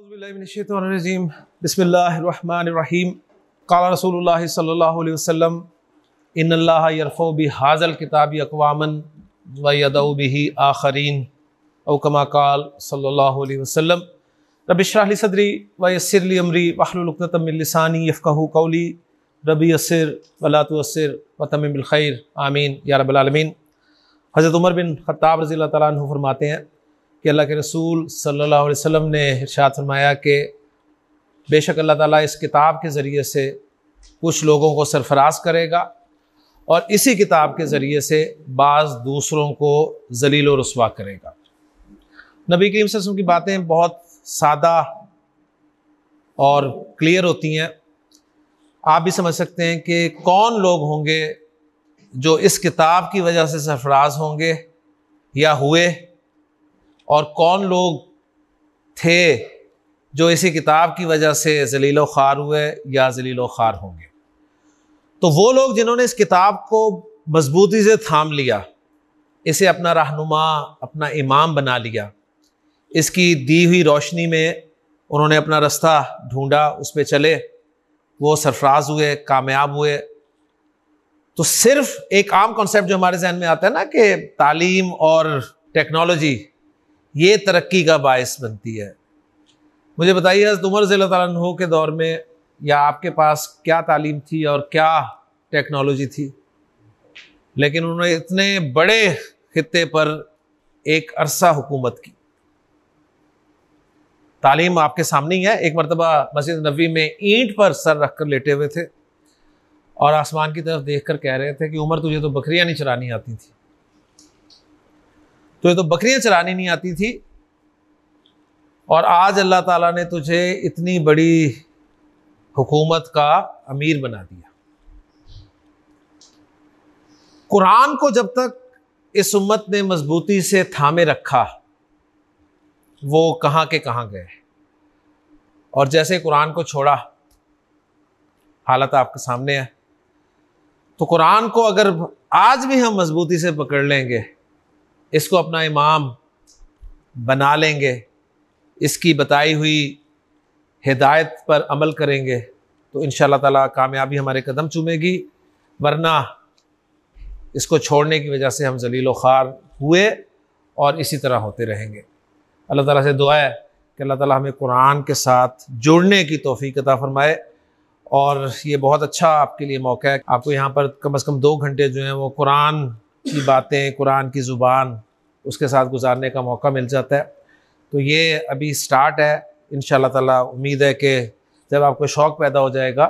औज़ुबिल्लाहिमिनश्शैतानिर्रजीम बिस्मिल्लाहिर्रहमानिर्रहीम क़ाला रसूलुल्लाहि सल्लल्लाहु अलैहि वसल्लम इन्नल्लाहा यरफ़उ बिहाज़ल किताबि अक़वामन व यदउ बिही आख़रीन औ कमा क़ाल सल्लल्लाहु अलैहि वसल्लम रब्बि इश्रह लिी सदरी व यस्सिर ली अमरी वहलुल उक़दतम मिन लिसानी यफ़क़हू क़ौली रब्बि यस्सिर व ला तुअस्सिर व तम्मिम बिल ख़ैर आमीन या रब्बल आलमीन। हज़रत उमर बिन ख़त्ताब रज़ियल्लाहु तआला अन्हु फरमाते हैं कि अल्लाह के रसूल सल्लल्लाहु अलैहि वसल्लम ने इरशाद फरमाया कि बेशक अल्लाह ताला इस किताब के ज़रिए से कुछ लोगों को सरफराज करेगा और इसी किताब के ज़रिए से बाज़ दूसरों को ज़लील व रुस्वा करेगा। नबी करीम सल्लल्लाहु अलैहि वसल्लम की बातें बहुत सादा और क्लियर होती हैं। आप भी समझ सकते हैं कि कौन लोग होंगे जो इस किताब की वजह से सरफराज होंगे या हुए, और कौन लोग थे जो इसी किताब की वजह से ज़लीलो ख़ार हुए या ज़लीलो ख़ार होंगे। तो वो लोग जिन्होंने इस किताब को मजबूती से थाम लिया, इसे अपना रहनुमा, अपना इमाम बना लिया, इसकी दी हुई रोशनी में उन्होंने अपना रास्ता ढूंढा, उस पर चले, वो सरफराज हुए, कामयाब हुए। तो सिर्फ एक आम कॉन्सेप्ट जो हमारे जहन में आता है ना कि तालीम और टेक्नोलॉजी ये तरक्की का बायस बनती है। मुझे बताइए हज़रत उमर रज़ियल्लाहु तआला अन्हु के दौर में या आपके पास क्या तालीम थी और क्या टेक्नोलॉजी थी, लेकिन उन्होंने इतने बड़े खित्ते पर एक अरसा हुकूमत की। तालीम आपके सामने ही है। एक मरतबा मस्जिद नबवी में ईंट पर सर रख कर लेटे हुए थे और आसमान की तरफ देख कर कह रहे थे कि उमर तुझे तो बकरियां नहीं चरानी आती थी, तुझे तो बकरियां चरानी नहीं आती थी, और आज अल्लाह ताला ने तुझे इतनी बड़ी हुकूमत का अमीर बना दिया। कुरान को जब तक इस उम्मत ने मजबूती से थामे रखा, वो कहाँ के कहाँ गए, और जैसे कुरान को छोड़ा, हालत आपके सामने है। तो कुरान को अगर आज भी हम मजबूती से पकड़ लेंगे, इसको अपना इमाम बना लेंगे, इसकी बताई हुई हिदायत पर अमल करेंगे, तो इंशाअल्लाह ताला कामयाबी हमारे कदम चूमेगी। वरना इसको छोड़ने की वजह से हम ज़लील ख़ार हुए और इसी तरह होते रहेंगे। अल्लाह ताला से दुआ है कि अल्लाह ताला हमें कुरान के साथ जुड़ने की तौफ़ीक़ अता फ़रमाए। और ये बहुत अच्छा आपके लिए मौका है, आपको यहाँ पर कम से कम 2 घंटे जो हैं वो कुरान की बातें, कुरान की ज़ुबान, उसके साथ गुजारने का मौका मिल जाता है। तो ये अभी स्टार्ट है। इंशाअल्लाह ताला उम्मीद है कि जब आपको शौक़ पैदा हो जाएगा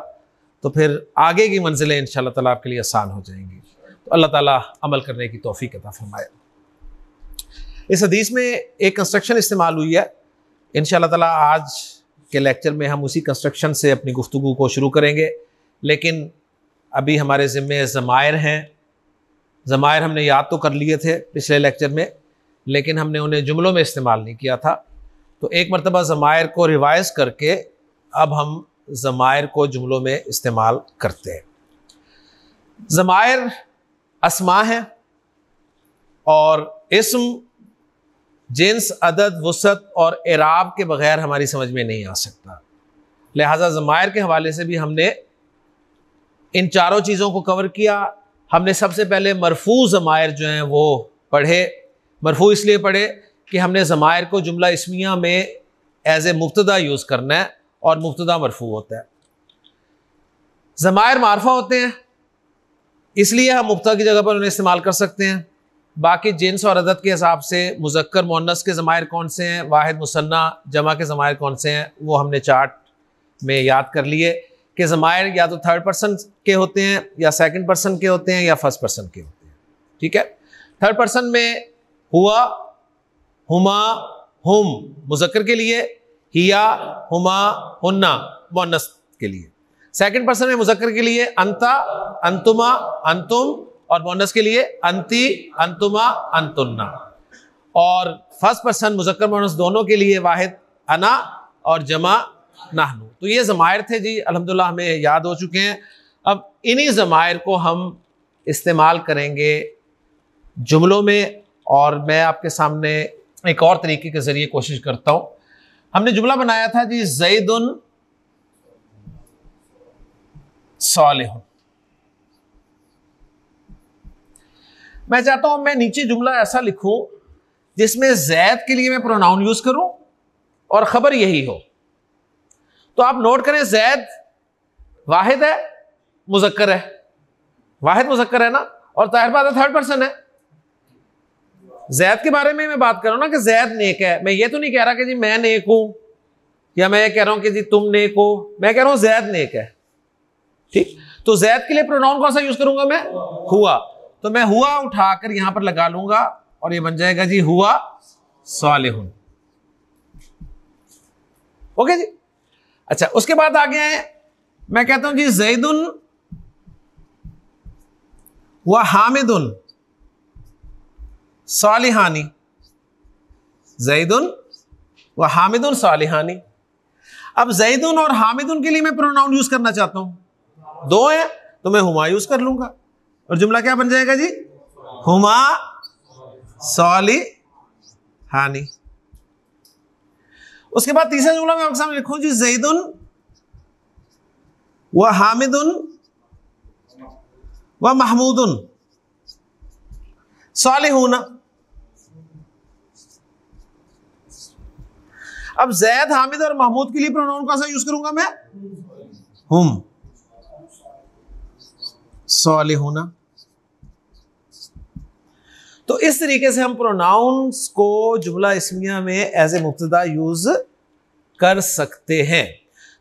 तो फिर आगे की मंजिलें इंशाअल्लाह ताला आपके लिए आसान हो जाएंगी। तो अल्लाह ताला अमल करने की तौफ़ीक़ अता फ़रमाए। इस हदीस में एक कंस्ट्रक्शन इस्तेमाल हुई है। इंशाअल्लाह ताला आज के लेक्चर में हम उसी कंस्ट्रक्शन से अपनी गुफ्तगू को शुरू करेंगे, लेकिन अभी हमारे ज़िम्मे ज़मायर हैं। ज़मायर हमने याद तो कर लिए थे पिछले लेक्चर में, लेकिन हमने उन्हें जुमलों में इस्तेमाल नहीं किया था। तो एक मरतबा ज़मायर को रिवाइज़ करके अब हम ज़मायर को जुमलों में इस्तेमाल करते हैं। ज़मायर अस्मा है और इस्म जिन्स, अदद, वसत और एराब के बग़ैर हमारी समझ में नहीं आ सकता। लिहाजा ज़मायर के हवाले से भी हमने इन चारों चीज़ों को कवर किया। हमने सबसे पहले मरफू ज़मायर जो हैं वो पढ़े। मरफू इसलिए पढ़े कि हमने ज़मायर को जुमला इस्मिया में एज ए मुब्तदा यूज़ करना है और मुब्तदा मरफू होता है। ज़मायर मारफा होते हैं, इसलिए हम मुब्तदा की जगह पर उन्हें इस्तेमाल कर सकते हैं। बाकी जिन्स और अदद के हिसाब से मुज़क्कर मुअन्नस के ज़मायर कौन से हैं, वाहिद मुसन्ना जमा के ज़मायर कौन से हैं, वो हमने चार्ट में याद कर लिए कि ज़मायर या तो थर्ड पर्सन के होते हैं या सेकंड पर्सन के होते हैं या फर्स्ट पर्सन के होते हैं। ठीक है। थर्ड पर्सन में हुआ, हुमा, हुम मुज़क्कर के लिए, हिया, हुमा, हुन्ना मुअन्नस के लिए। सेकंड पर्सन में मुज़क्कर के लिए अंता, अंतुमा, अंतुम, और मुअन्नस के लिए अंती, अंतुमा, अंतुन्ना। और फर्स्ट पर्सन मुज़क्कर मुअन्नस दोनों के लिए वाहिद अना और जमा नहनु। तो ये ज़मायर थे जी, अल्हम्दुलिल्लाह हमें याद हो चुके हैं। अब इन्हीं ज़मायर को हम इस्तेमाल करेंगे जुमलों में, और मैं आपके सामने एक और तरीके के ज़रिए कोशिश करता हूँ हमने जुमला बनाया था जी ज़ैदुन सालिहुन। मैं चाहता हूं मैं नीचे जुमला ऐसा लिखूं जिसमें जैद के लिए मैं प्रोनाउन यूज करूं और खबर यही हो। तो आप नोट करें, जैद वाहिद है, मुजक्कर है, वाहिद मुजक्कर है ना, और ताहिर बात है थर्ड पर्सन है। जैद के बारे में मैं बात कर रहा हूं ना कि जैद नेक है। मैं ये तो नहीं कह रहा कि जी मैं नेक हूं, या मैं कह रहा हूं कि जी तुम नेक हो। मैं कह रहा हूं जैद नेक है। ठीक, तो जैद के लिए प्रोनाउन कौन सा यूज करूंगा मैं? हुआ। तो मैं हुआ उठाकर यहां पर लगा लूंगा और ये बन जाएगा जी हुआ सालिहुन। ओके जी। अच्छा, उसके बाद आगे आए, मैं कहता हूं जी ज़ैदुन व हामिदुन सालिहानी। ज़ैदुन व हामिदुन सालिहानी। अब ज़ैदुन और हामिदुन के लिए मैं प्रोनाउन यूज करना चाहता हूं, दो है तो मैं हुमा यूज कर लूंगा और जुमला क्या बन जाएगा जी? हुमा सालिहानी। उसके बाद तीसरा जुमला मैं आपके सामने लिखूं जी ज़ैदुन व हामिदुन व महमूदुन सालिहुना। अब जैद, हामिद और महमूद के लिए प्रोनाउन कौन सा यूज करूंगा मैं? हुम सालिहुना। तो इस तरीके से हम प्रोनाउंस को जुमला इस्मिया में एज ए मुब्तदा यूज कर सकते हैं।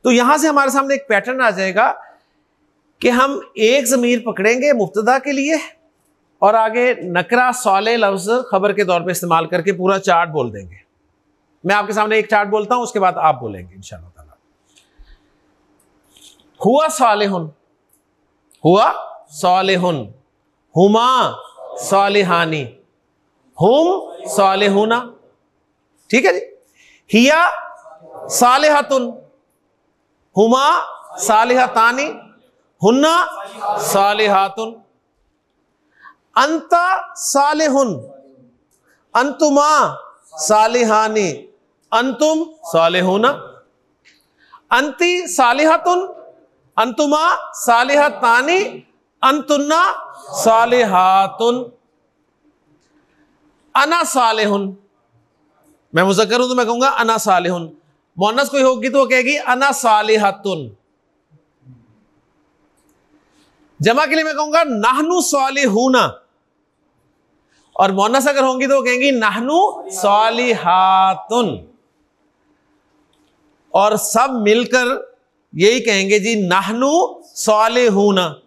तो यहां से हमारे सामने एक पैटर्न आ जाएगा कि हम एक ज़मीर पकड़ेंगे मुब्तदा के लिए और आगे नकरा साले लफ्ज खबर के तौर पे इस्तेमाल करके पूरा चार्ट बोल देंगे। मैं आपके सामने एक चार्ट बोलता हूं, उसके बाद आप बोलेंगे इंशाअल्लाह ताला। हुआ सालिहुन, हुआ सालिहुन, हुमा सालिहानी, हुम सालिहुना। ठीक है जी। हिया सालिहतुन, हुमा सालिहतानी, हुन्ना सालिहातुन। अंता सालिहुन, अंतुमा सालिहानी, अंतुम सालिहुना। अंती सालिहतुन, अंतुमा सालिहतानी, अंतुन्ना सालिहातुन। अना सालिहुन, मैं मुज़क्कर हूं तो मैं कहूंगा अना सालिहुन। मुअन्नस कोई होगी तो वो कहेगी अना सालिहतुन। जमा के लिए मैं कहूंगा नहनु सालिहुना, और मुअन्नस अगर होंगी तो वो कहेंगी नहनु सालिहातुन। और सब मिलकर यही कहेंगे जी नहनु सालिहुना,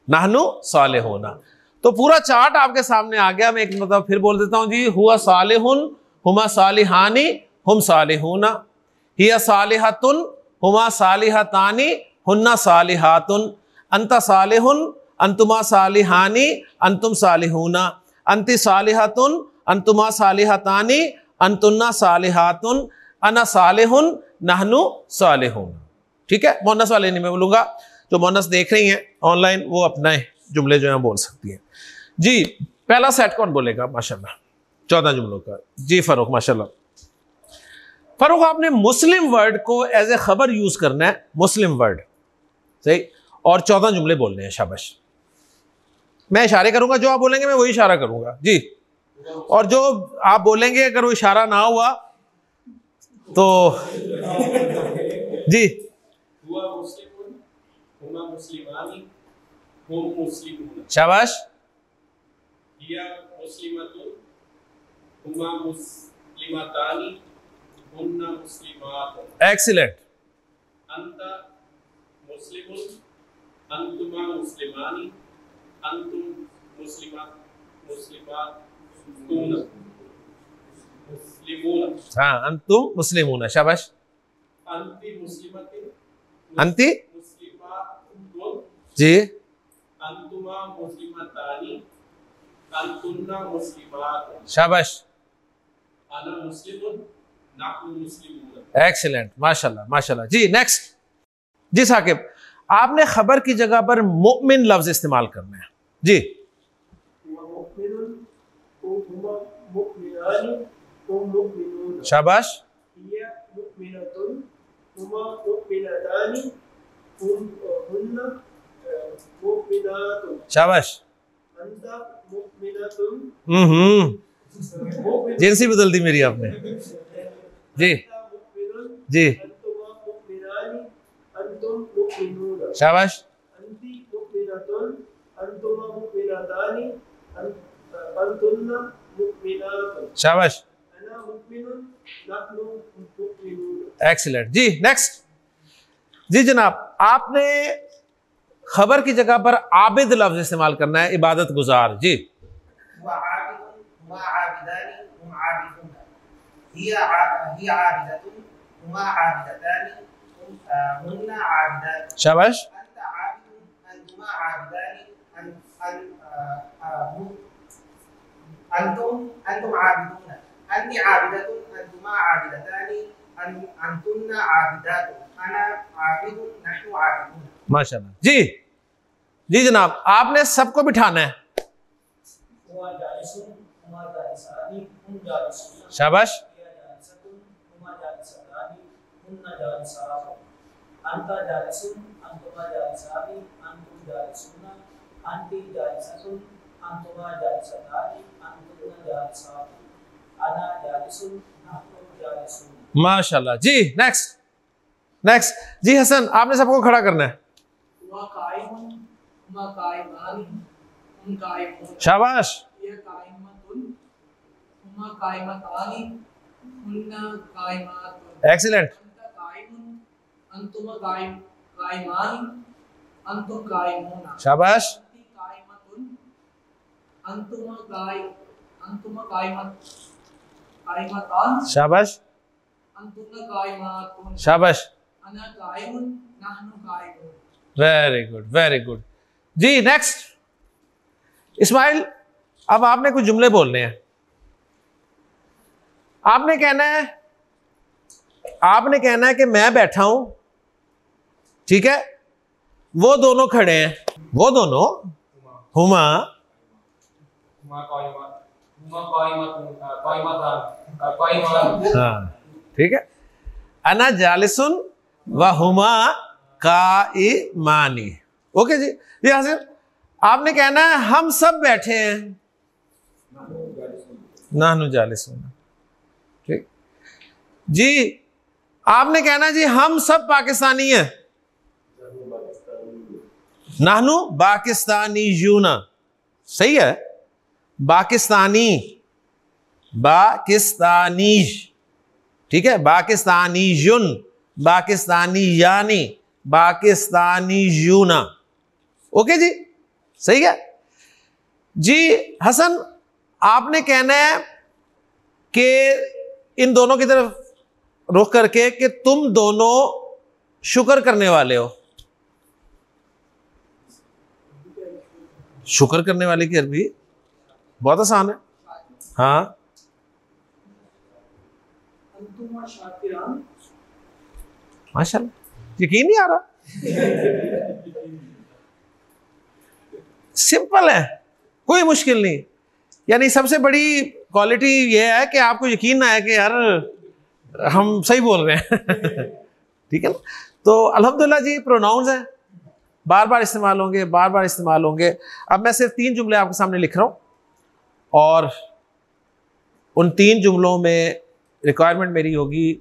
नहनु सालिहुना। तो पूरा चार्ट आपके सामने आ गया। मैं एक मतलब फिर बोल देता हूं जी। हुआ सालिहुन, हुमा सालिहानी, हुम सालिहुना। हिया सालिहतुन, हुमा सालिहतानी, हुन्ना सालिहातुन। अंता सालिहुन, अंतुमा सालिहानी, अंतुम सालिहुना। अंति सालिहतुन, अंतुमा सालिहतानी, अंतुन्ना सालिहातुन। अना सालिहुन, नहनु सालिहुन। ठीक है, मुअन्नस वाले नहीं मैं बोलूंगा। जो मुअन्नस देख रही हैं ऑनलाइन वो अपने जुमले जो हैं बोल सकती हैं जी। पहला सेट कौन बोलेगा? माशाल्लाह 14 जुमलों का जी। फरूक, माशाल्लाह। फरूक, आपने मुस्लिम वर्ड को एज ए खबर यूज करना है, मुस्लिम वर्ड सही, और 14 जुमले बोलने हैं। शाबाश। मैं इशारे करूंगा, जो आप बोलेंगे मैं वही इशारा करूंगा जी। और जो आप बोलेंगे अगर वो इशारा ना हुआ तो जी। शाबाश। एक्सीलेंट। हाँ, अंतुम मुस्लिमून। शाबाश। अंति जी। शाबाश। एक्सीलेंट, माशाल्लाह माशाल्लाह जी। नेक्स्ट जी साकिब, आपने खबर की जगह पर मुमिन लफ्ज इस्तेमाल करना है जी। शाबाश। हुमा मुमिनातानि हुन्ना मुमिनातुन। शाबाश। अंता मुमिनातुन। जिनसी बदल दी मेरी आपने जी जी। शाबाश। शाबाश। एक्सीलेंट जी। नेक्स्ट जी जनाब, आपने खबर की जगह पर आबिद लफ्ज इस्तेमाल करना है, इबादत गुजार जी। शाबाश। माशाल्लाह जी। जी जनाब, आपने सबको बिठाना है। शाबाश। माशाल्लाह जी। नेक्स्ट नेक्स्ट जी हसन, आपने सबको खड़ा करना है। शाबाश। एक्सीलेंट। शाबाश। शाबाश। शाबाश। वेरी गुड वेरी गुड जी। नेक्स्ट इस्माइल, अब आपने कुछ जुमले बोलने हैं। आपने कहना है कि मैं बैठा हूं, ठीक है, वो दोनों खड़े हैं, वो दोनों हुमा हाँ ठीक है, अना जालिसुन व हुमा काइमानी। ओके जी। ये हासिल, आपने कहना है हम सब बैठे हैं, नाहनु जालिसुन। ठीक जी। आपने कहना जी हम सब पाकिस्तानी हैं, नाहनु पाकिस्तानी यूना। सही है, पाकिस्तानी पाकिस्तानी, ठीक है, पाकिस्तानी युन, पाकिस्तानी यानी, पाकिस्तानी यूना। ओके जी, सही है जी। हसन, आपने कहना है कि इन दोनों की तरफ रुख करके कि तुम दोनों शुक्र करने वाले हो। शुक्र करने वाले की अरबी बहुत आसान है। हाँ, माशाल्लाह, यकीन नहीं आ रहा। सिंपल है, कोई मुश्किल नहीं। यानी सबसे बड़ी क्वालिटी यह है कि आपको यकीन ना है कि यार हम सही बोल रहे हैं। ठीक है ना। तो अल्हम्दुलिल्लाह जी, प्रोनाउंस हैं, बार बार इस्तेमाल होंगे, बार बार इस्तेमाल होंगे। अब मैं सिर्फ 3 जुमले आपके सामने लिख रहा हूं और उन 3 जुमलों में रिक्वायरमेंट मेरी होगी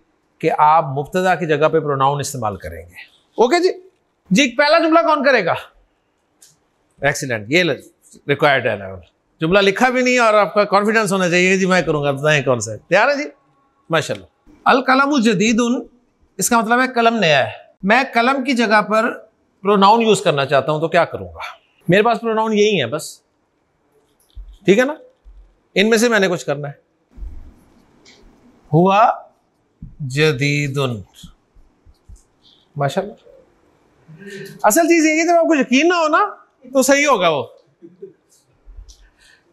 कि आप मुब्तदा की जगह पे प्रोनाउन इस्तेमाल करेंगे। ओके जी। जी, पहला जुमला कौन करेगा? एक्सीलेंट, ये रिक्वायर्ड है लेवल। जुमला लिखा भी नहीं और आपका कॉन्फिडेंस होना चाहिए जी मैं करूंगा, बताएं कौन सा है। तैयार है जी? माशाल्लाह। अल कलमु जदीदुन, इसका मतलब है कलम नया है। मैं कलम की जगह पर प्रोनाउन यूज करना चाहता हूं तो क्या करूंगा? मेरे पास प्रोनाउन यही है बस, ठीक है ना। इनमें से मैंने कुछ करना है। हुआ जदीदुन, माशाल्लाह। असल चीज यही है, जब आपको यकीन ना हो ना तो सही होगा वो।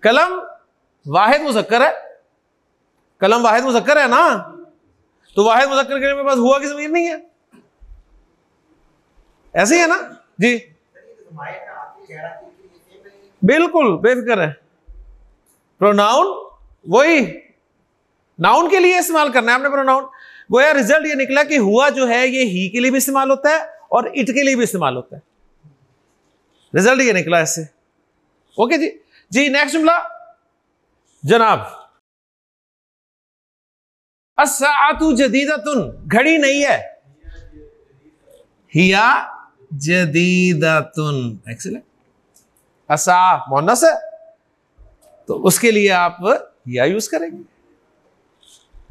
कलम वाहिद मुज़क्कर है, कलम वाहिद मुज़क्कर है ना, तो वाहिद मुज़क्कर के मेरे पास हुआ की ज़मीर नहीं है, ऐसे ही है ना जी। बिल्कुल बेफिक्र है। प्रोनाउन वही नाउन के लिए इस्तेमाल करना है आपने प्रोनाउन। गोया रिजल्ट ये निकला कि हुआ जो है ये ही के लिए भी इस्तेमाल होता है और इट के लिए भी इस्तेमाल होता है। रिजल्ट ये निकला इससे। ओके जी। जी नेक्स्ट जुमला जनाब, अस्साअतु जदीदतुन, घड़ी नहीं है, हिया जदीदतुन। एक्सीलेंट। अस्सा मुअन्नस है तो उसके लिए आप हिया यूज करेंगे।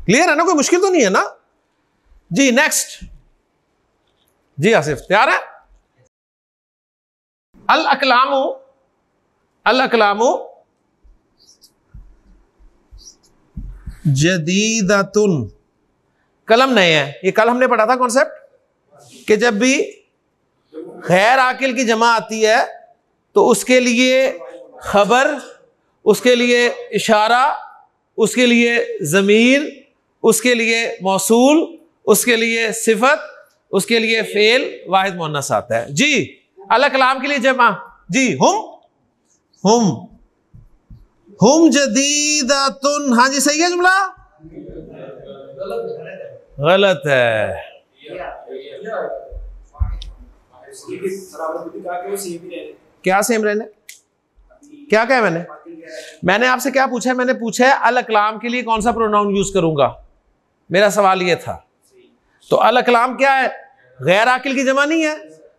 क्लियर है ना, कोई मुश्किल तो नहीं है ना जी। नेक्स्ट जी आसिफ तैयार है? अल अकलामु, अल अकलामु जदीदतुन, कलम नए हैं। ये कल हमने पढ़ा था कॉन्सेप्ट कि जब भी गैर आकिल की जमा आती है तो उसके लिए खबर, उसके लिए इशारा, उसके लिए ज़मीर, उसके लिए मौसूल, उसके लिए सिफत, उसके लिए फेल वाहिद मुअन्नस आता है जी। अल कलाम के लिए जमा जी हुम हुम जदीदतुन। हाँ जी सही है जुमला? गलत है। क्या सेम रहने? क्या कहा मैंने आपसे क्या पूछा है? मैंने पूछा है अल कलाम के लिए कौन सा प्रोनाउन यूज करूंगा, मेरा सवाल ये था। तो अल कलाम क्या है? गैर आकिल की जमा नहीं है,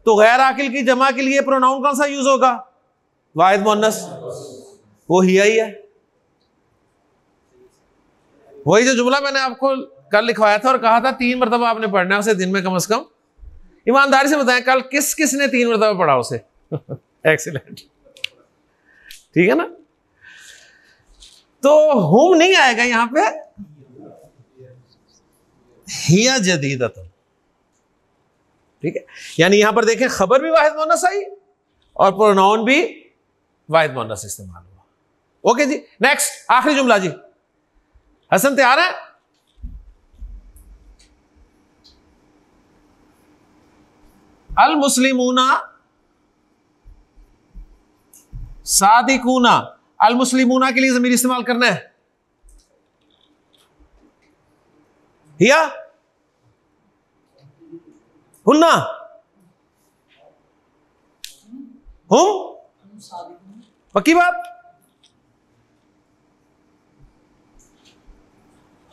तो गैर आकिल की जमा के लिए प्रोनाउन कौन सा यूज होगा? वाहिद मुअन्नस, वो हिया ही है। वही जो जुमला मैंने आपको कल लिखवाया था और कहा था 3 मरतबा आपने पढ़ना है उसे दिन में कम से कम। ईमानदारी से बताएं कल किस किस ने 3 मरतबा पढ़ा उसे? एक्सीलेंट, ठीक है ना। तो हुम नहीं आएगा यहां पे, हिया जदीदतुन, ठीक है। यानी यहां पर देखें खबर भी वाहिद मुअन्नस आई और प्रोनाउन भी वाहिद मुअन्नस इस्तेमाल हुआ। ओके जी। नेक्स्ट आखिरी जुमला जी। हसन तैयार है? अल मुस्लिमूना सादिकूना। अल मुस्लिमूना के लिए ज़मीर इस्तेमाल करना है, हिया हुन्ना हुम, पक्की बात?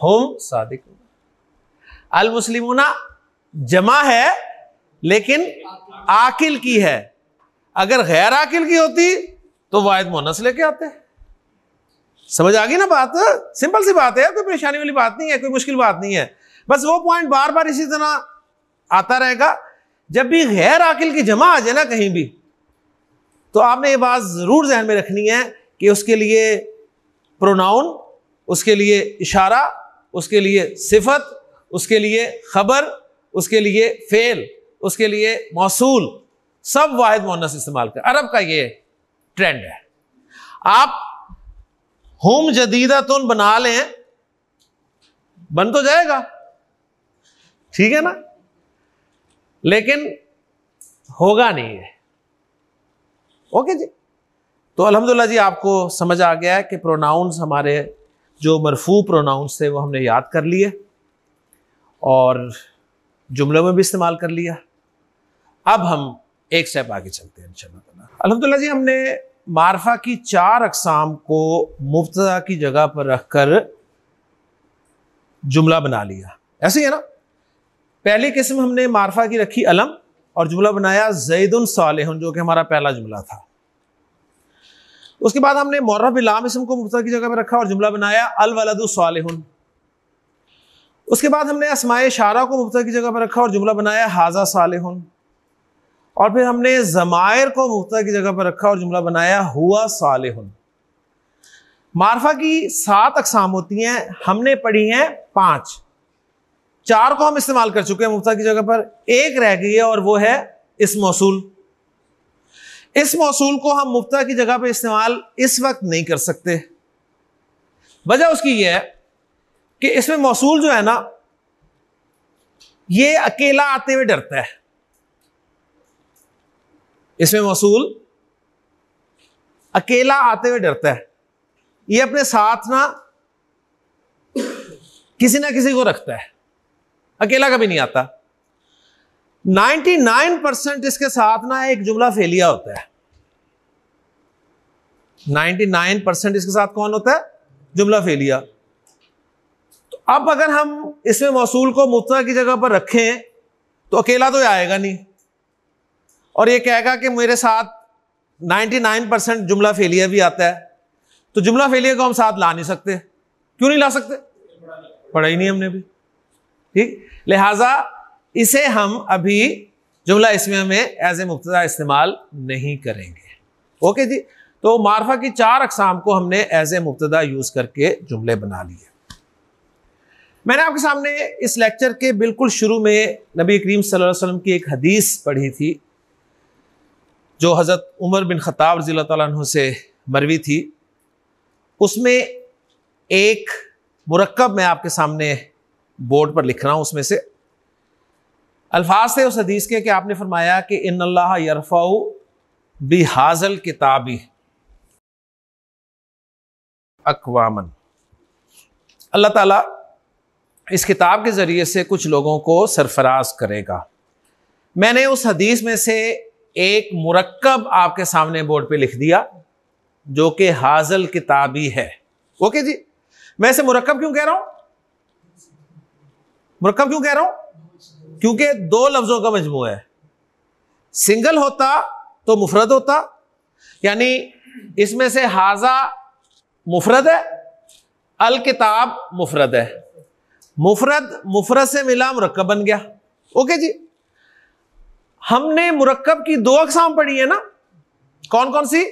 हुम सादिकूना। अल मुस्लिमूना जमा है लेकिन आकिल की है, अगर गैर आकिल की होती तो वाहिद मुअन्नस लेके आते। समझ आ गई ना बात? सिंपल सी बात है, कोई परेशानी वाली बात नहीं है, कोई मुश्किल बात नहीं है। बस वो पॉइंट बार बार इसी तरह आता रहेगा। जब भी गैर आकिल की जमा आ जाए ना कहीं भी, तो आपने ये बात जरूर ध्यान में रखनी है कि उसके लिए प्रोनाउन, उसके लिए इशारा, उसके लिए सिफत, उसके लिए खबर, उसके लिए फेल, उसके लिए मौसूल, सब वाहिद मुअन्नस इस्तेमाल कर। अरब का ये ट्रेंड है। आप हुम जदीदतुन बना लें, बन तो जाएगा, ठीक है ना, लेकिन होगा नहीं है। ओके जी। तो अल्हम्दुलिल्लाह जी आपको समझ आ गया है कि प्रोनाउंस, हमारे जो मरफू प्रोनाउंस थे वो हमने याद कर लिए और जुमलों में भी इस्तेमाल कर लिया। अब हम एक स्टेप आगे चलते हैं इंशाअल्लाह। अल्हम्दुलिल्लाह जी हमने मारफा की 4 अक़साम को मुब्तदा की जगह पर रखकर जुमला बना लिया। ऐसे ही है ना। पहली किस्म हमने मारफा की रखी अलम और जुमला बनाया ज़ैदुन सालिहुन, जो कि हमारा पहला जुमला था। उसके बाद हमने मुअर्रफ बिल लाम इसम को मुब्तदा की जगह पर रखा और जुमला बनाया अल वलदु सालिहुन। उसके बाद हमने अस्माए इशारा को मुब्तदा की जगह पर रखा और जुमला बनाया हाजा सालिहुन। और फिर हमने ज़मायर को मुब्तदा की जगह पर रखा और जुमला बनाया हुआ सालिहुन। मारफा की 7 अक़साम होती हैं, हमने पढ़ी हैं 5। 4 को हम इस्तेमाल कर चुके हैं मुब्तदा की जगह पर, एक रह गई है और वो है इस्म मौसूल। इस मौसूल को हम मुब्तदा की जगह पर इस्तेमाल इस वक्त नहीं कर सकते। वजह उसकी ये है कि इसमें मौसूल जो है ना, ये अकेला आते हुए डरता है। इसमें मौसूल अकेला आते हुए डरता है, ये अपने साथ ना किसी को रखता है। अकेला कभी नहीं आता। 99% इसके साथ ना एक जुमला फेलिया होता है। 99% इसके साथ कौन होता है? जुमला फेलिया। तो अब अगर हम इसमें मौसूल को मुब्तदा की जगह पर रखें तो अकेला तो आएगा नहीं, और ये कहेगा कि मेरे साथ 99% जुमला फेलिया भी आता है, तो जुमला फेलिया को हम साथ ला नहीं सकते। क्यों नहीं ला सकते? पढ़ा ही नहीं हमने भी, ठीक। लिहाजा इसे हम अभी जुमला इस्मिया में एज ए मुब्तदा इस्तेमाल नहीं करेंगे। ओके जी। तो मारफा की 4 अक़साम को हमने एज ए मुब्तदा यूज करके जुमले बना लिए। मैंने आपके सामने इस लेक्चर के बिल्कुल शुरू में नबी करीम सल्लल्लाहु अलैहि वसल्लम की एक हदीस पढ़ी थी जो हज़रत उमर बिन ख़त्ताब रज़ियल्लाहु तआला अन्हु से मरवी थी। उसमें एक मुरक्कब मैं आपके सामने बोर्ड पर लिख रहा हूं। उसमें से अल्फाज थे उस हदीस के कि आपने फरमाया कि इन्नल्लाह यरफ़उ बिहाज़ल किताबी अक़वामन, अल्लाह ताला इस किताब के ज़रिए से कुछ लोगों को सरफराज करेगा। मैंने उस हदीस में से एक मुरक्कब आपके सामने बोर्ड पे लिख दिया जो कि हाज़ल किताबी है। ओके जी। मैं इसे मुरक्कब क्यों कह रहा हूं? मुरक्कब क्यों कह रहा हूं? क्योंकि 2 लफ्जों का मजमू है। सिंगल होता तो मुफरद होता, यानी इसमें से हाजा मुफरद है, अल किताब मुफरद है, मुफरद मुफरद से मिला मुरक्कब बन गया। ओके जी। हमने मुरक्कब की 2 अक़साम पढ़ी है ना, कौन कौन सी?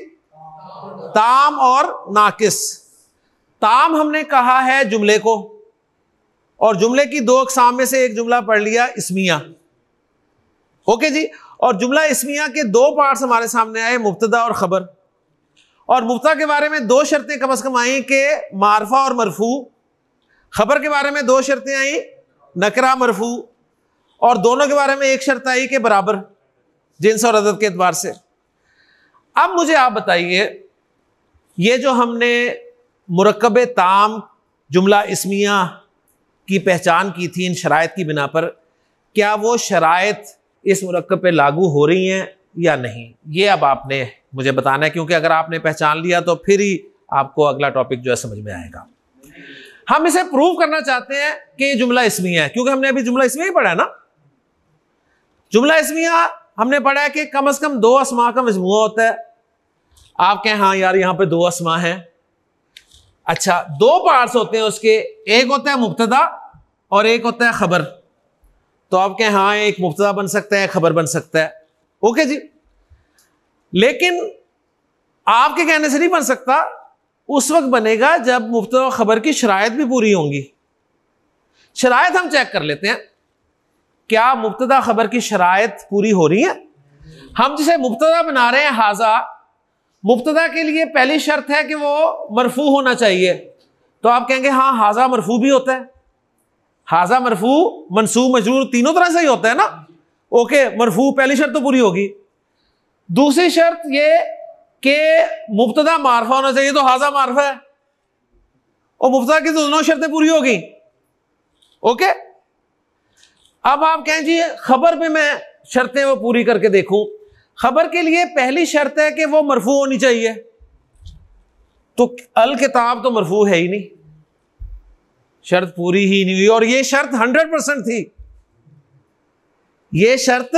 ताम और नाकिस। ताम हमने कहा है जुमले को, और जुमले की 2 अक़साम में से एक जुमला पढ़ लिया इस्मिया। ओके जी। और जुमला इस्मिया के 2 पार्ट्स हमारे सामने आए, मुब्तदा और खबर। और मुब्तदा के बारे में 2 शर्तें कम से कम आई कि मारफा और मरफू। खबर के बारे में 2 शर्तें आई, नकरा मरफू। और दोनों के बारे में एक शर्त आई कि बराबर जिन्स और अदद के एतबार से। अब मुझे आप बताइए, ये जो हमने मुरक्कब ताम जुमला इस्मिया की पहचान की थी इन शराइत की बिना पर, क्या वो शराइत इस मुरक्कब पे लागू हो रही हैं या नहीं, ये अब आपने मुझे बताना है। क्योंकि अगर आपने पहचान लिया तो फिर ही आपको अगला टॉपिक जो है समझ में आएगा। हम इसे प्रूव करना चाहते हैं कि ये जुमला इस्मिया है, क्योंकि हमने अभी जुमला इस्मिया ही पढ़ा है ना। जुमला इस्मिया हमने पढ़ा है कि कम से कम 2 अस्मा का मजमूआ होता है। आप कहें हाँ यार यहां पे 2 अस्मा हैं। अच्छा, 2 पार्ट्स होते हैं उसके, एक होता है मुब्तदा और एक होता है खबर। तो आप कहें हाँ एक मुब्तदा बन सकता है, खबर बन सकता है। ओके जी। लेकिन आपके कहने से नहीं बन सकता, उस वक्त बनेगा जब मुब्तदा और खबर की शराइत भी पूरी होंगी। शराइत हम चेक कर लेते हैं, क्या मुब्तदा खबर की शराइत पूरी हो रही है। हम जिसे मुब्तदा बना रहे हैं हाजा, मुब्तदा के लिए पहली शर्त है कि वो मरफू होना चाहिए। तो आप कहेंगे हाँ हाजा मरफू भी होता है। हाजा मरफू मनसूब मजरूर तीनों तरह से ही होता है ना। ओके, मरफू पहली शर्त तो पूरी होगी। दूसरी शर्त ये कि मुब्तदा मारफा होना चाहिए, तो हाजा मारफा है, और मुब्तदा की दोनों शर्तें पूरी होगी। ओके। अब आप कहें जी खबर पे मैं शर्तें वो पूरी करके देखूं। खबर के लिए पहली शर्त है कि वो मरफू होनी चाहिए, तो अल किताब तो मरफू है ही नहीं, शर्त पूरी ही नहीं हुई। और ये शर्त 100% थी, ये शर्त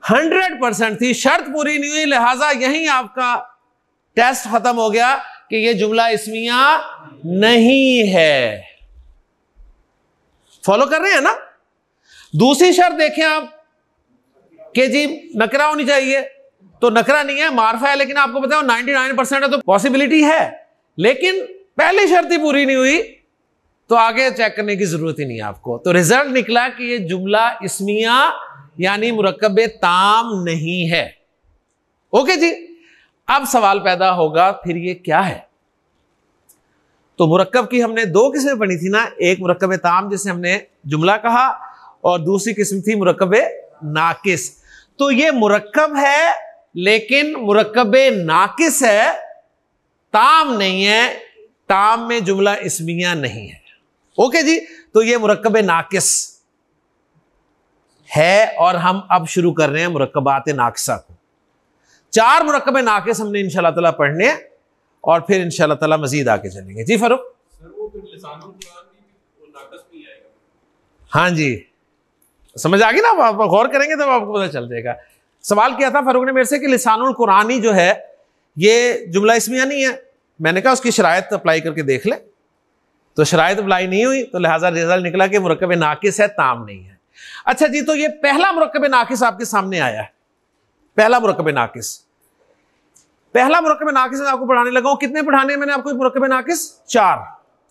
100% थी, शर्त पूरी नहीं हुई। लिहाजा यहीं आपका टेस्ट खत्म हो गया कि ये जुमला इस्मिया नहीं है। फॉलो कर रहे हैं ना। दूसरी शर्त देखें आप कि जी नकरा होनी चाहिए, तो नकरा नहीं है, मारफा है। लेकिन आपको बताओ 99% है, तो पॉसिबिलिटी है। लेकिन पहली शर्त ही पूरी नहीं हुई, तो आगे चेक करने की जरूरत ही नहीं है आपको। तो रिजल्ट निकला कि ये जुमला इस्मिया यानी मुरक्कब ताम नहीं है। ओके जी। अब सवाल पैदा होगा फिर ये क्या है। तो मुरक्कब की हमने 2 किस्में पढ़ी थी ना, एक मुरक्कब ताम जिसे हमने जुमला कहा, और दूसरी किस्म थी मुरक्कब नाकिस। तो ये मुरक्कब है लेकिन मुरक्कब नाकिस है, ताम नहीं है। ताम में जुमला इस्मिया नहीं है। ओके जी। तो ये मुरक्कब नाकिस। है और हम अब शुरू कर रहे हैं मुरक्कबात नाकिसा को। 4 मुरक्कब नाकिस हमने इंशाल्लाह ताला पढ़ने और फिर इंशाल्लाह ताला मजीद आगे चलेंगे। जी फारूक। सर वो फिर लिसानुल कुरान भी नाक़िस नहीं आएगा? हाँ जी, समझ आ गई ना, आप गौर करेंगे तब आपको पता चल जाएगा। सवाल किया था फारूक ने मेरे से कि लिसानुल कुरानी जो है ये जुमला इस्मिया नहीं है। मैंने कहा उसकी शराइत अप्लाई करके देख ले, तो शराइत अप्लाई नहीं हुई, तो लिहाजा रिजल्ट निकला कि मुरक्कब नाकिस है, ताम नहीं है। अच्छा जी, तो ये पहला मुरक्कब नाकिस आपके सामने आया है, पहला मुरक्कब नाकिस। पहला मुरक्कब नाकिस मैं आपको पढ़ाने लगा हूं। कितने पढ़ाने हैं मैंने आपको मुरक्कब नाकिस? 4।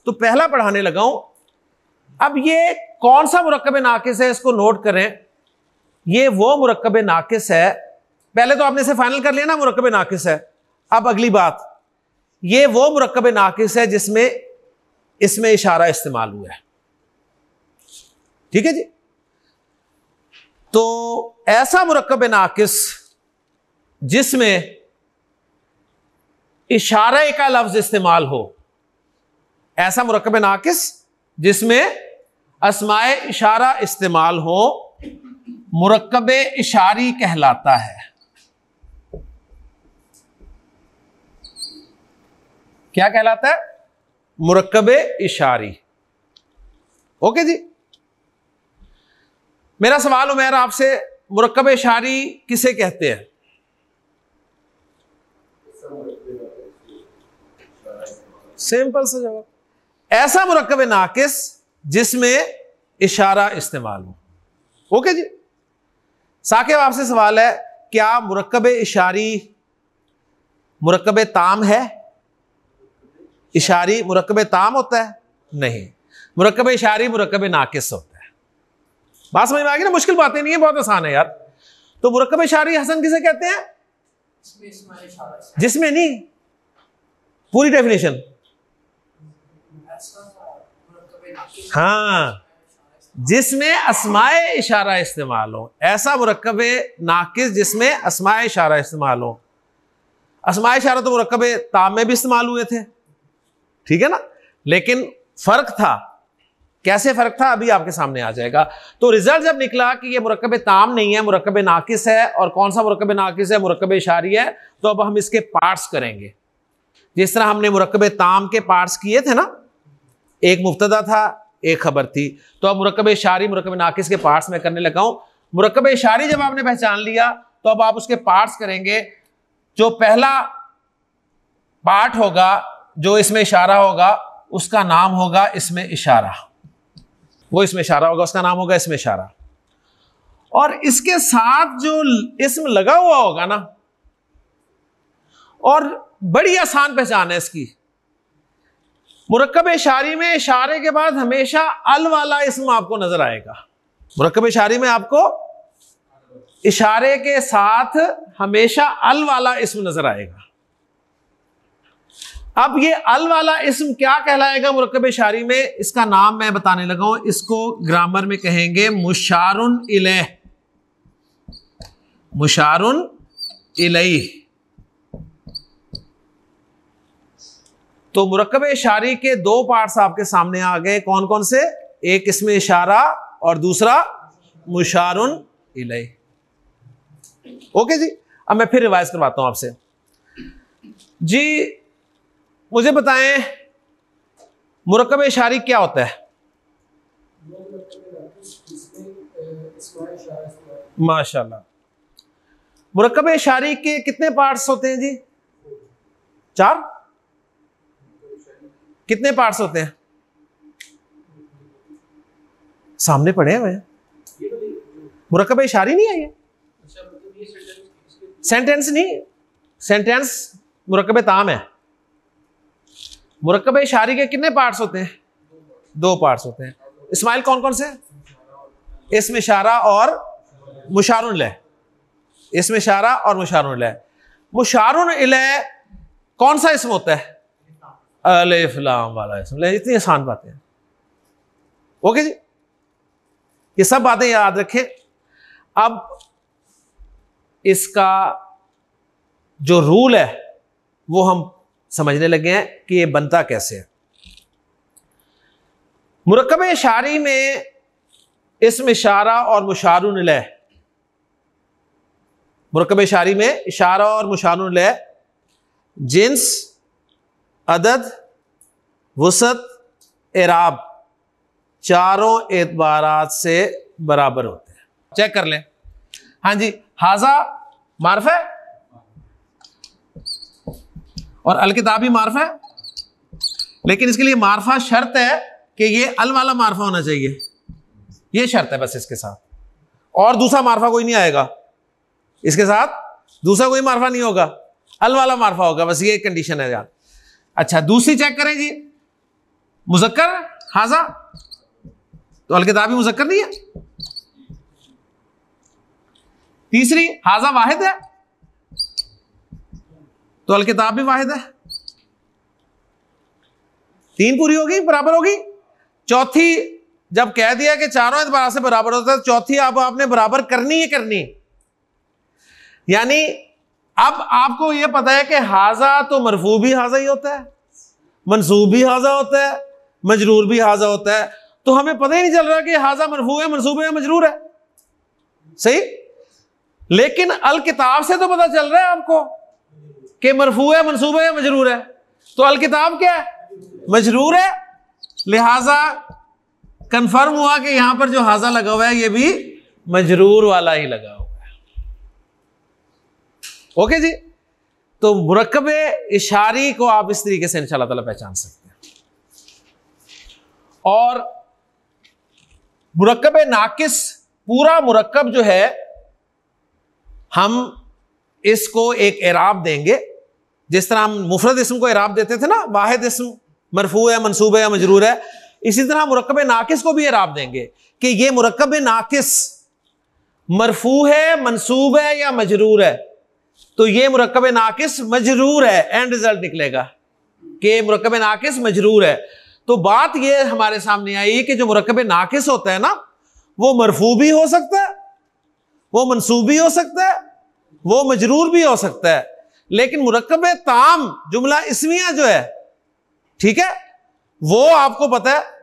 तो पहला पढ़ाने लगा हूं। अब ये कौन सा मुरक्कब नाकिस है इसको नोट करें। ये वो मुरक्कब नाकिस है, पहले तो आपने इसे फाइनल कर लिया ना, मुरक्कब नाकिस है। अब अगली बात, ये वो मुरक्कब नाकिस है जिसमें इसमें इशारा इस्तेमाल हुआ है। ठीक है जी। तो ऐसा मुरक्कब नाकिस जिसमें इशारे का लफ्ज इस्तेमाल हो, ऐसा मुरक्कब नाकिस जिसमें अस्माए इशारा इस्तेमाल हो, मुरक्कब इशारी कहलाता है। क्या कहलाता है? मुरक्कब इशारी। ओके जी। मेरा सवाल उमैर आपसे, मुरक्कब इशारी किसे कहते हैं? सिंपल सा जवाब, ऐसा मुरक्कब नाकिस जिसमें इशारा इस्तेमाल हो। ओके जी। साकिब आपसे सवाल है, क्या मुरक्कब इशारी मुरक्कब ताम है? इशारी मुरक्कब ताम होता है? नहीं, मुरक्कब इशारी मुरक्कब नाकिस होता है। बात समझ में आ गई ना? मुश्किल बातें नहीं है, बहुत आसान है यार। तो मुरक्कब इशारी हसन किसे कहते हैं? जिसमें नहीं, पूरी डेफिनेशन। हाँ, जिसमें अस्माए इशारा इस्तेमाल हो, ऐसा मुरक्कब नाकिस जिसमें अस्माए इशारा इस्तेमाल हो। अस्माए इशारा तो मुरक्कब ताम में भी इस्तेमाल हुए थे, ठीक है ना, लेकिन फर्क था। कैसे फर्क था अभी आपके सामने आ जाएगा। तो रिजल्ट जब निकला कि ये मुरक्कब ताम नहीं है, मुरक्कब नाकिस है, और कौन सा मुरक्कब नाकिस है? मुरक्कब इशारी है। तो अब हम इसके पार्ट्स करेंगे। जिस तरह हमने मुरक्कब ताम के पार्ट्स किए थे ना, एक मुब्तदा था, एक खबर थी, तो अब मुरक्कब इशारी मुरक्कब नाकिस के पार्ट्स में करने लगा हूं। मुरक्कब इशारी जब आपने पहचान लिया तो अब आप उसके पार्ट्स करेंगे। जो पहला पार्ट होगा, जो इसमें इशारा होगा, उसका नाम होगा इसमें इशारा। वो इसमें इशारा होगा, उसका नाम होगा इसमें इशारा। और इसके साथ जो इसम लगा हुआ होगा ना, और बड़ी आसान पहचान है इसकी। मुरक्कब इशारी में इशारे के बाद हमेशा अल वाला इसम आपको नजर आएगा। मुरक्कब इशारी में आपको इशारे के साथ हमेशा अल वाला इसम नजर आएगा। अब ये अल वाला इसम क्या कहलाएगा मुरक्कब इशारी में? इसका नाम मैं बताने लगा हूं। इसको ग्रामर में कहेंगे मुशारुन इलैह। मुशारुन इलैह। तो मुरक्कब इशारी के 2 पार्ट्स आपके सामने आ गए। कौन कौन से? एक इसमें इशारा और दूसरा मुशारुन इलैह। ओके जी। अब मैं फिर रिवाइज करवाता हूं आपसे जी। मुझे बताएं मुरक्कब इशारी क्या होता है? माशाल्लाह। मुरक्कब इशारी के कितने पार्ट्स होते हैं जी? 4। कितने पार्ट्स होते हैं? सामने पढ़े हुए हैं। मुरक्कब इशारी नहीं है ये। सेंटेंस नहीं, सेंटेंस मुरक्कब ताम है। मुरक्कब इशारी के कितने पार्ट्स होते हैं? 2 पार्ट्स होते हैं। इस्माइल कौन कौन से? इसमें इशारा और मुशारुन इलैह। इसमें इशारा और मुशारुन इलैह। मुशारुन इलैह कौन सा इसम होता है? अलिफ लाम वाला इसम। इतनी आसान बातें हैं। ओके जी, ये सब बातें याद रखें। अब इसका जो रूल है वो हम समझने लगे हैं कि ये बनता कैसे है। मुरक्कब इशारी में इसम इशारा और मुशारुन इलैह, मुरक्कब इशारी में इशारा और मुशारुन इलैह जिन्स, अदद, वसत, एराब चारों एतबारात से बराबर होते हैं। चेक कर लें। हाँ जी, हाजा मार्फ है और अल किताबी मार्फ है, लेकिन इसके लिए मार्फा शर्त है कि ये अल वाला मार्फा होना चाहिए, ये शर्त है बस इसके साथ, और दूसरा मार्फा कोई नहीं आएगा इसके साथ, दूसरा कोई मार्फा नहीं होगा, अल वाला मार्फा होगा, बस ये कंडीशन है यार। अच्छा, दूसरी चेक करें जी, मुज़क्कर हाजा, तो अल किताबी मुज़क्कर नहीं है। तीसरी हाजा वाहिद है, तो अल किताब भी वाहिद है। तीन पूरी होगी, बराबर होगी। चौथी जब कह दिया कि चारों एतबार से बराबर होता है, चौथी अब आपने बराबर करनी ही करनी, यानी अब आपको यह पता है कि हाजा तो मरफू भी हाजा ही होता है, मंसूब भी हाजा होता है, मजरूर भी हाजा होता है, तो हमें पता ही नहीं चल रहा कि हाजा मरफू है, मंसूब है, मजरूर है। सही, लेकिन अल किताब से तो पता चल रहा है आपको कि मरफू है, मंसूब है, मजरूर है, तो अल किताब क्या है? मजरूर है। लिहाजा कंफर्म हुआ कि यहां पर जो हाजा लगा हुआ है ये भी मजरूर वाला ही लगा हुआ है। ओके जी, तो मुरक्कब इशारी को आप इस तरीके से इंशाअल्लाह ताला पहचान सकते हैं। और मुरक्कब नाकिस, पूरा मुरक्कब जो है हम इसको एक एराब देंगे, जिस तरह हम मुफरद इस्म को एराब देते थे ना, वाहिद इस्म मरफू है, मंसूब है या मजरूर है, इसी तरह मुरक्कब नाकिस को भी एराब देंगे कि ये मुरक्कब नाकिस मरफू है, मंसूब है या मजरूर है, तो ये मुरक्कब नाकिस मजरूर है, एंड रिजल्ट निकलेगा कि मुरक्कब नाकिस मजरूर है। तो बात ये हमारे सामने आई कि जो मुरक्कब नाकिस होता है ना, वो मरफू भी हो सकता है, वो मंसूब भी हो सकता है, वो मजरूर भी हो सकता है, लेकिन मुरक्कब ताम जुमला इस्मिया जो है, ठीक है, वो आपको पता है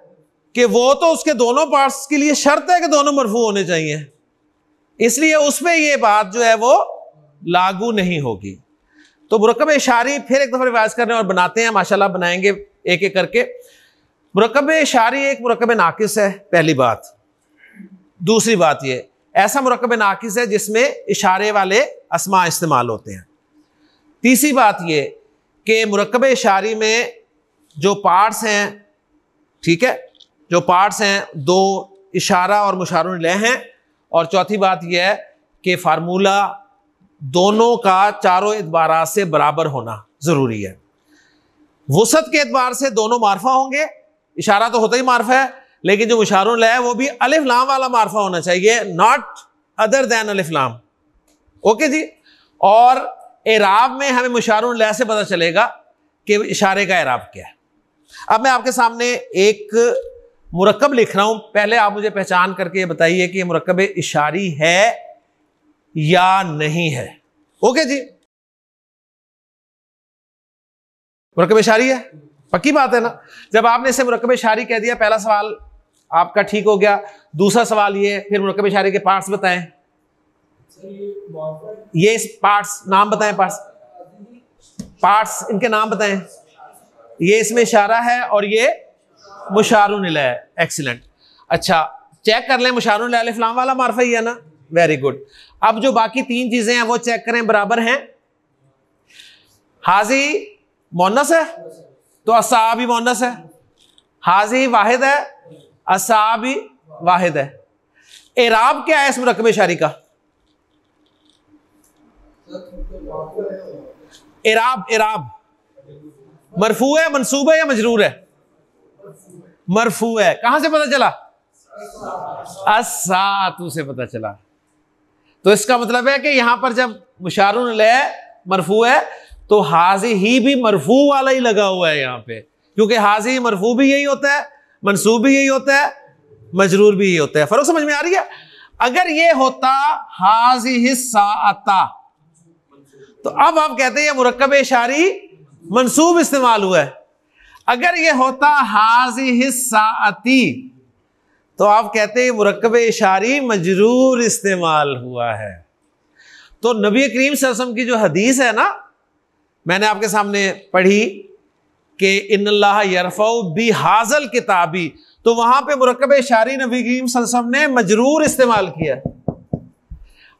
कि वो तो उसके दोनों पार्ट्स के लिए शर्त है कि दोनों मरफू होने चाहिए, इसलिए उसमें ये बात जो है वो लागू नहीं होगी। तो मुरक्कब इशारी फिर एक दफा रिवाइज कर रहे हैं और बनाते हैं, माशाल्लाह बनाएंगे एक एक करके। मुरक्कब इशारी एक मुरक्कब नाकिस है, पहली बात। दूसरी बात ये, ऐसा मुरक्कब नाकिस है जिसमें इशारे वाले अस्मा इस्तेमाल होते हैं। तीसरी बात ये कि मुरक्कब इशारी में जो पार्ट्स हैं, ठीक है, जो पार्ट्स हैं दो इशारा और मुशारुन इलैह हैं। और चौथी बात यह है कि फार्मूला दोनों का चारों एतबारात से बराबर होना जरूरी है। वसत के एतबार से दोनों मार्फा होंगे, इशारा तो होता ही मार्फा है, लेकिन जो मुशारुन इलैह है वो भी अलिफ लाम वाला मार्फा होना चाहिए, नॉट अदर देन अलिफ लाम। ओके जी। और एराब में हमें मुशारुन इलैह से पता चलेगा कि इशारे का एराब क्या है। अब मैं आपके सामने एक मुरक्कब लिख रहा हूं, पहले आप मुझे पहचान करके ये बताइए कि ये मुरक्कब इशारी है या नहीं है। ओके जी, मुरक्कब इशारी है, पक्की बात है ना। जब आपने इसे मुरक्कब इशारी कह दिया, पहला सवाल आपका ठीक हो गया। दूसरा सवाल ये, फिर मुरक्कब इशारी के पार्ट्स बताएं। ये इस पार्ट्स नाम बताएं, पार्ट्स इनके नाम बताएं। ये इसमें इशारा है और ये मुशारुन इलैह है। एक्सीलेंट। अच्छा, चेक कर लें, मुशारुन इलैह अलिफ लाम वाला मार्फा ही है ना, वेरी गुड। अब जो बाकी तीन चीजें हैं वो चेक करें, बराबर हैं। हाजी मोनस है तो असाब भी मोनस है, हाजी वाहिद है, असाब भी वाहिद है। एराब क्या है इस मुरक्कब इशारी का? एराब, एराब मरफू है, मंसूब है या मजरूर है? मरफू है। कहां से पता चला? असातु से पता चला। तो इसका मतलब है कि यहां पर जब मुशारुन इलैह मरफू है तो हाजी ही भी मरफू वाला ही लगा हुआ है यहां पे, क्योंकि हाजी मरफू भी यही होता है, मंसूब भी यही होता है, मजरूर भी यही होता है। फर्क समझ में आ रही है? अगर ये होता हाजी हिस्सा आता, तो अब आप कहते हैं ये मुरक्कब इशारी मंसूब इस्तेमाल हुआ है। अगर ये होता हाजी हिस्सा आती, तो आप कहते हैं मुरक्कब इशारी मजरूर इस्तेमाल हुआ है। तो नबी करीम सल्लल्लाहु अलैहि वसल्लम की जो हदीस है ना, मैंने आपके सामने पढ़ी कि इन्नल्लाह यरफ़उ बि हाज़ल किताबी, तो वहां पे मुरक्कब इशारी नबी करीम सल्लल्लाहु अलैहि वसल्लम ने मजरूर इस्तेमाल किया।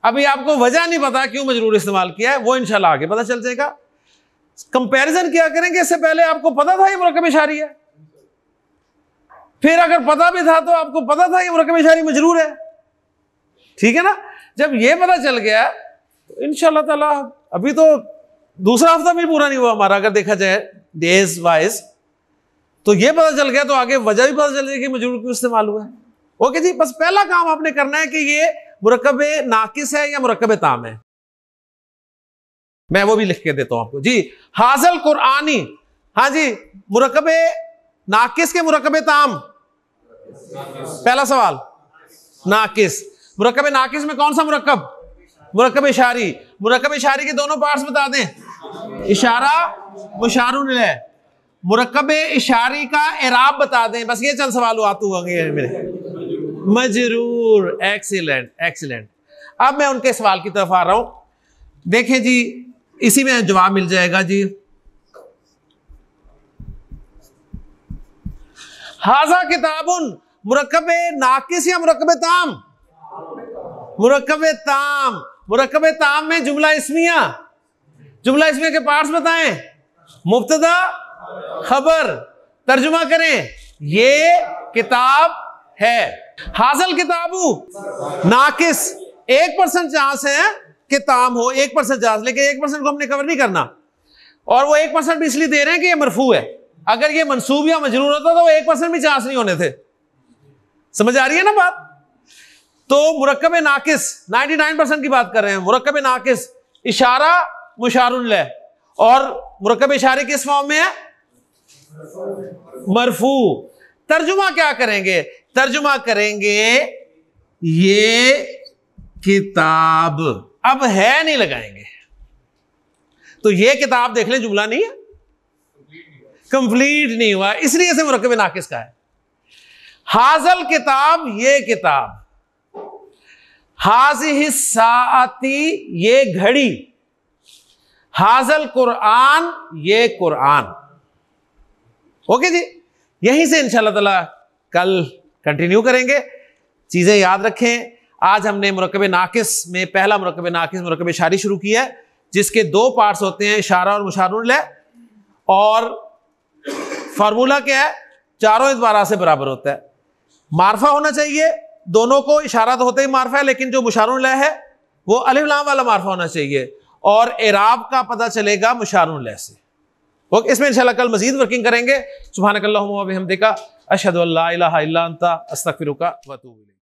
अभी आपको वजह नहीं पता क्यों मजरूर इस्तेमाल किया है, वो इंशाल्लाह आगे पता चल जाएगा। कंपैरिजन क्या करेंगे, इससे पहले आपको पता था ये मुरक्कब इशारी है, फिर अगर पता भी था तो आपको पता था ये मुरक्कब इशारी मजरूर है, ठीक है ना। जब ये पता चल गया तो इंशाल्लाह ताला, अभी तो दूसरा हफ्ता भी पूरा नहीं हुआ हमारा अगर देखा जाए डेज वाइज, तो ये पता चल गया तो आगे वजह भी पता चल जाएगी मजरूर क्यों इस्तेमाल हुआ है। ओके जी, बस पहला काम आपने करना है कि ये मुरक्कब नाकिस है या मुरक्कब ताम है। मैं वो भी लिख के देता हूं आपको जी। हाज़ल कुरानी, हाँ जी, मुरक्कब नाकिस के मुरक्कब ताम, पहला सवाल नाकिस। मुरक्कब नाकिस में कौन सा मुरक्कब? मुरक्कब इशारी। मुरक्कब इशारी के दोनों पार्ट्स बता दें, इशारा मुशारुन इलैह। मुरक्कब इशारी का इराब बता दें, बस ये चंद सवाल आते होंगे मेरे। मजरूर, एक्सीलेंट एक्सीलेंट। अब मैं उनके सवाल की तरफ आ रहा हूं, देखें जी, इसी में जवाब मिल जाएगा जी। हाजा किताबुन मुरक्कब नाकिस या मुरक्कब ताम? मुरक्कब ताम। मुरक्कब ताम में जुमला इस्मिया, जुमला इस्मिया के पार्ट्स बताएं, मुब्तदा खबर, तर्जुमा करें, ये किताब है। हाज़ल किताबु नाकिस, 1% चांस है कि ताम हो, 1% चांस, लेकिन 1% को हमने कवर नहीं करना, और वो 1% भी इसलिए दे रहे हैं कि ये मरफू है। अगर ये मंसूब या मजरूर होता तो वो 1% भी चांस नहीं होने थे। समझ आ रही है ना बात? तो मुरक्कब नाकिस 99% की बात कर रहे हैं। मुरक्कब नाकिस इशारा मुशारुन इलैह, और मुरक्कब इशारे किस फॉर्म में है? मरफू। तर्जुमा क्या करेंगे? तर्जुमा करेंगे ये किताब, अब है नहीं लगाएंगे, तो ये किताब देख ले, जुमला नहीं है, कंप्लीट नहीं हुआ, इसलिए इसे मुरक्कब नाकिस का है। हाज़ल किताब, ये किताब। हाज़िहि साअती, ये घड़ी। हाज़ल कुरान, ये कुरान। ओके जी, यहीं से इंशाअल्लाह ताला कल कंटिन्यू करेंगे। चीजें याद रखें, आज हमने मुरक्कब नाकिस में पहला मुरक्कब नाकिस मुरक्कब इशारी शुरू किया है, जिसके दो पार्ट्स होते हैं, इशारा और मुशारुन इलैह, और फार्मूला क्या है? चारों इतबारा से बराबर होता है। मारफा होना चाहिए, दोनों को इशारा तो होता ही मारफा है, लेकिन जो मुशारुन इलैह है वो अलिफ लाम वाला मारफा होना चाहिए, और इराब का पता चलेगा मुशारुन इलैह से। ओके, इसमें इंशाल्लाह कल मजीद वर्किंग करेंगे। सुब्हानकल्लाहुम्मा व बिहम्दिका, अशहदु अल्ला इलाहा इल्ला अंता, अस्तगफिरुका व अतूबु इलैक।